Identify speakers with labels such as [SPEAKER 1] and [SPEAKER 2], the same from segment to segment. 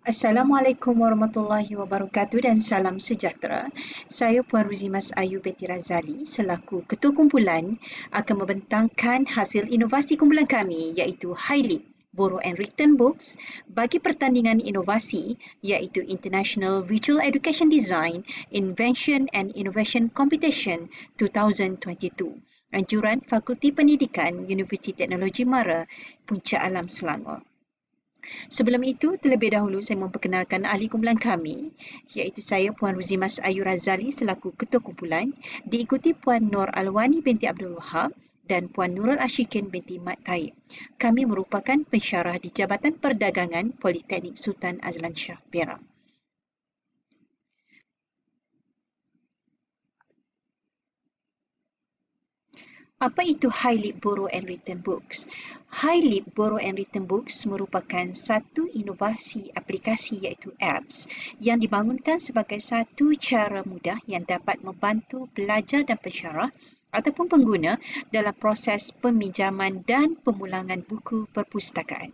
[SPEAKER 1] Assalamualaikum warahmatullahi wabarakatuh dan salam sejahtera. Saya Puan Ruzimas Ayu Betty Razali selaku Ketua Kumpulan akan membentangkan hasil inovasi kumpulan kami iaitu HiLib Borrow and Return Books bagi pertandingan inovasi iaitu International Visual Education Design Invention and Innovation Competition 2022. Anjuran Fakulti Pendidikan Universiti Teknologi Mara, Puncak Alam, Selangor. Sebelum itu, terlebih dahulu saya memperkenalkan ahli kumpulan kami, iaitu saya Puan Ruzimas Ayu Razali selaku Ketua Kumpulan, diikuti Puan Nur Alwani binti Abdul Wahab dan Puan Nurul Ashikin binti Mat Taib. Kami merupakan pensyarah di Jabatan Perdagangan Politeknik Sultan Azlan Shah, Perak. Apa itu HiLib Borrow and Return Books? HiLib Borrow and Return Books merupakan satu inovasi aplikasi iaitu apps yang dibangunkan sebagai satu cara mudah yang dapat membantu pelajar dan pensyarah ataupun pengguna dalam proses peminjaman dan pemulangan buku perpustakaan.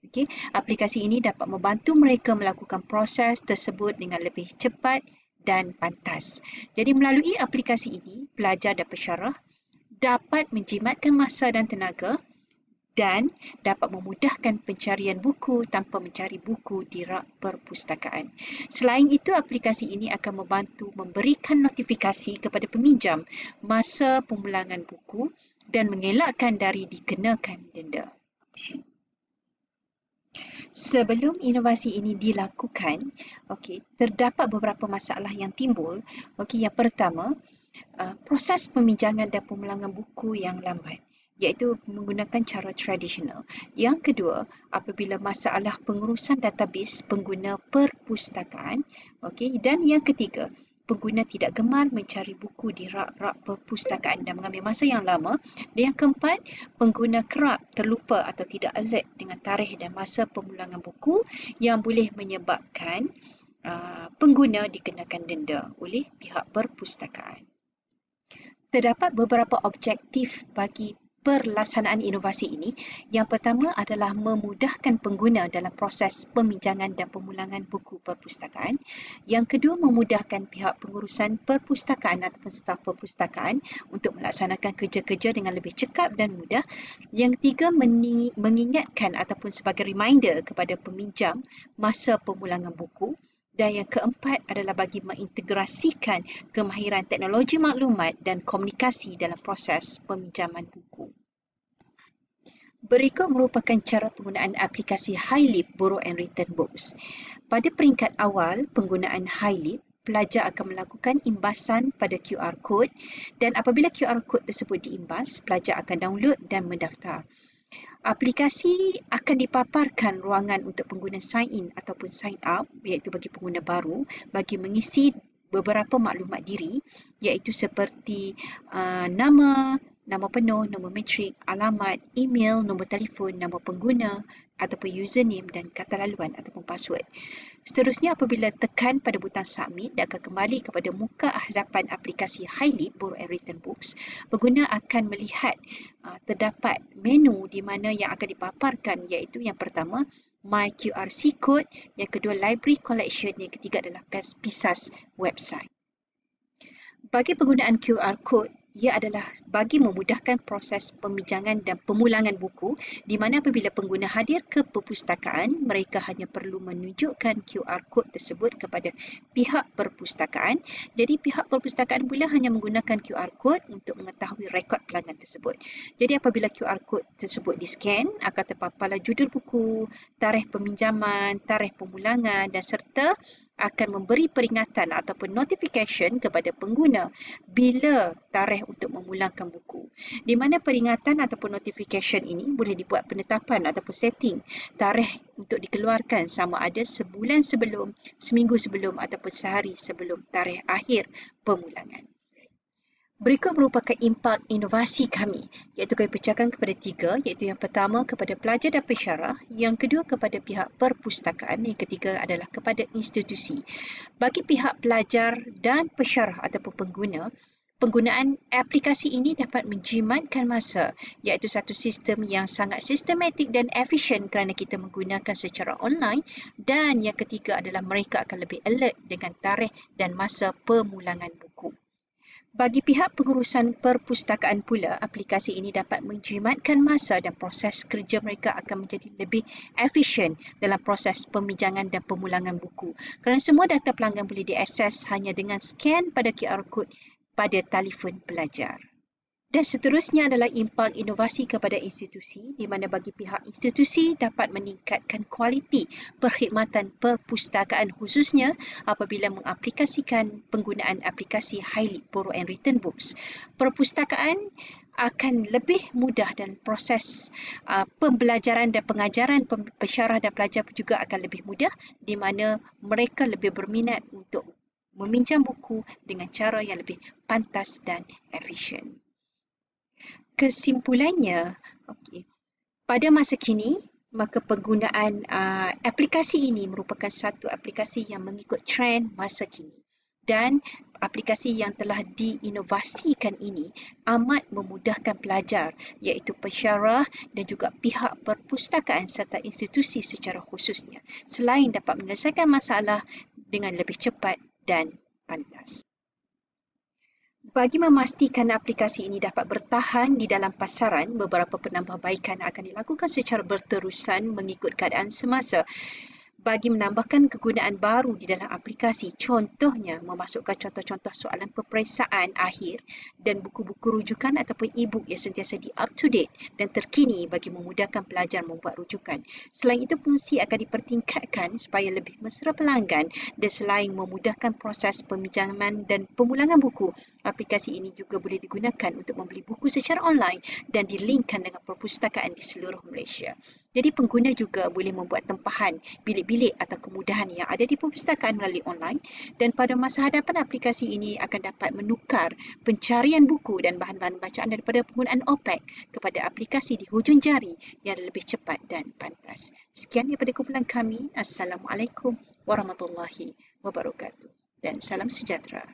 [SPEAKER 1] Okey, aplikasi ini dapat membantu mereka melakukan proses tersebut dengan lebih cepat dan pantas. Jadi melalui aplikasi ini, pelajar dan pensyarah dapat menjimatkan masa dan tenaga dan dapat memudahkan pencarian buku tanpa mencari buku di rak perpustakaan. Selain itu, aplikasi ini akan membantu memberikan notifikasi kepada peminjam masa pemulangan buku dan mengelakkan dari dikenakan denda. Sebelum inovasi ini dilakukan, terdapat beberapa masalah yang timbul. Yang pertama, proses peminjaman dan pemulangan buku yang lambat, iaitu menggunakan cara tradisional. Yang kedua, apabila masalah pengurusan database pengguna perpustakaan. Dan yang ketiga, pengguna tidak gemar mencari buku di rak-rak perpustakaan dan mengambil masa yang lama. Dan yang keempat, pengguna kerap terlupa atau tidak alert dengan tarikh dan masa pemulangan buku yang boleh menyebabkan pengguna dikenakan denda oleh pihak perpustakaan. Terdapat beberapa objektif bagi pelaksanaan inovasi ini. Yang pertama adalah memudahkan pengguna dalam proses peminjangan dan pemulangan buku perpustakaan. Yang kedua, memudahkan pihak pengurusan perpustakaan ataupun staf perpustakaan untuk melaksanakan kerja-kerja dengan lebih cekap dan mudah. Yang ketiga, mengingatkan ataupun sebagai reminder kepada peminjam masa pemulangan buku. Dan yang keempat adalah bagi mengintegrasikan kemahiran teknologi maklumat dan komunikasi dalam proses peminjaman buku. Berikut merupakan cara penggunaan aplikasi HiLib Borrow and Return Books. Pada peringkat awal penggunaan HiLib, pelajar akan melakukan imbasan pada QR code dan apabila QR code tersebut diimbas, pelajar akan download dan mendaftar. Aplikasi akan dipaparkan ruangan untuk pengguna sign in ataupun sign up, iaitu bagi pengguna baru, bagi mengisi beberapa maklumat diri, iaitu seperti nama penuh, nombor matrik, alamat, email, nombor telefon, nama pengguna ataupun username dan kata laluan ataupun password. Seterusnya, apabila tekan pada butang submit, dia akan kembali kepada muka hadapan aplikasi HiLib Borrow and Return Books. Pengguna akan melihat terdapat menu di mana yang akan dipaparkan, iaitu yang pertama My QRC Code, yang kedua Library Collection, yang ketiga adalah PISAS website. Bagi penggunaan QR Code, ia adalah bagi memudahkan proses peminjangan dan pemulangan buku di mana apabila pengguna hadir ke perpustakaan, mereka hanya perlu menunjukkan QR Code tersebut kepada pihak perpustakaan. Jadi pihak perpustakaan pula hanya menggunakan QR Code untuk mengetahui rekod pelanggan tersebut. Jadi apabila QR Code tersebut di-scan, akan terpaparlah judul buku, tarikh peminjaman, tarikh pemulangan dan serta akan memberi peringatan ataupun notification kepada pengguna bila tarikh untuk memulangkan buku. Di mana peringatan ataupun notification ini boleh dibuat penetapan ataupun setting tarikh untuk dikeluarkan sama ada sebulan sebelum, seminggu sebelum ataupun sehari sebelum tarikh akhir pemulangan. Berikut merupakan impak inovasi kami, iaitu kami pecahkan kepada tiga, iaitu yang pertama kepada pelajar dan pensyarah, yang kedua kepada pihak perpustakaan, yang ketiga adalah kepada institusi. Bagi pihak pelajar dan pensyarah ataupun pengguna, Penggunaan aplikasi ini dapat menjimatkan masa, iaitu satu sistem yang sangat sistematik dan efisien kerana kita menggunakan secara online, dan yang ketiga adalah mereka akan lebih alert dengan tarikh dan masa pemulangan buku. Bagi pihak pengurusan perpustakaan pula, aplikasi ini dapat menjimatkan masa dan proses kerja mereka akan menjadi lebih efisien dalam proses peminjangan dan pemulangan buku. Kerana semua data pelanggan boleh diakses hanya dengan scan pada QR Code pada telefon pelajar. Dan seterusnya adalah impak inovasi kepada institusi, di mana bagi pihak institusi dapat meningkatkan kualiti perkhidmatan perpustakaan khususnya apabila mengaplikasikan penggunaan aplikasi Highly Borrow and Return Books. Perpustakaan akan lebih mudah dan proses pembelajaran dan pengajaran pensyarah dan pelajar juga akan lebih mudah, di mana mereka lebih berminat untuk meminjam buku dengan cara yang lebih pantas dan efisien. Kesimpulannya, pada masa kini, maka penggunaan aplikasi ini merupakan satu aplikasi yang mengikut trend masa kini. Dan aplikasi yang telah diinovasikan ini amat memudahkan pelajar, iaitu pensyarah dan juga pihak perpustakaan serta institusi secara khususnya, selain dapat menyelesaikan masalah dengan lebih cepat dan pantas. Bagi memastikan aplikasi ini dapat bertahan di dalam pasaran, beberapa penambahbaikan akan dilakukan secara berterusan mengikut keadaan semasa. Bagi menambahkan kegunaan baru di dalam aplikasi, contohnya memasukkan contoh-contoh soalan peperiksaan akhir dan buku-buku rujukan ataupun e-book yang sentiasa up-to-date dan terkini bagi memudahkan pelajar membuat rujukan. Selain itu, fungsi akan dipertingkatkan supaya lebih mesra pelanggan, dan selain memudahkan proses peminjaman dan pemulangan buku, aplikasi ini juga boleh digunakan untuk membeli buku secara online dan dilinkkan dengan perpustakaan di seluruh Malaysia. Jadi pengguna juga boleh membuat tempahan bilik-bilik atau kemudahan yang ada di perpustakaan melalui online, dan pada masa hadapan aplikasi ini akan dapat menukar pencarian buku dan bahan-bahan bacaan daripada penggunaan OPEC kepada aplikasi di hujung jari yang lebih cepat dan pantas. Sekian daripada kumpulan kami. Assalamualaikum warahmatullahi wabarakatuh dan salam sejahtera.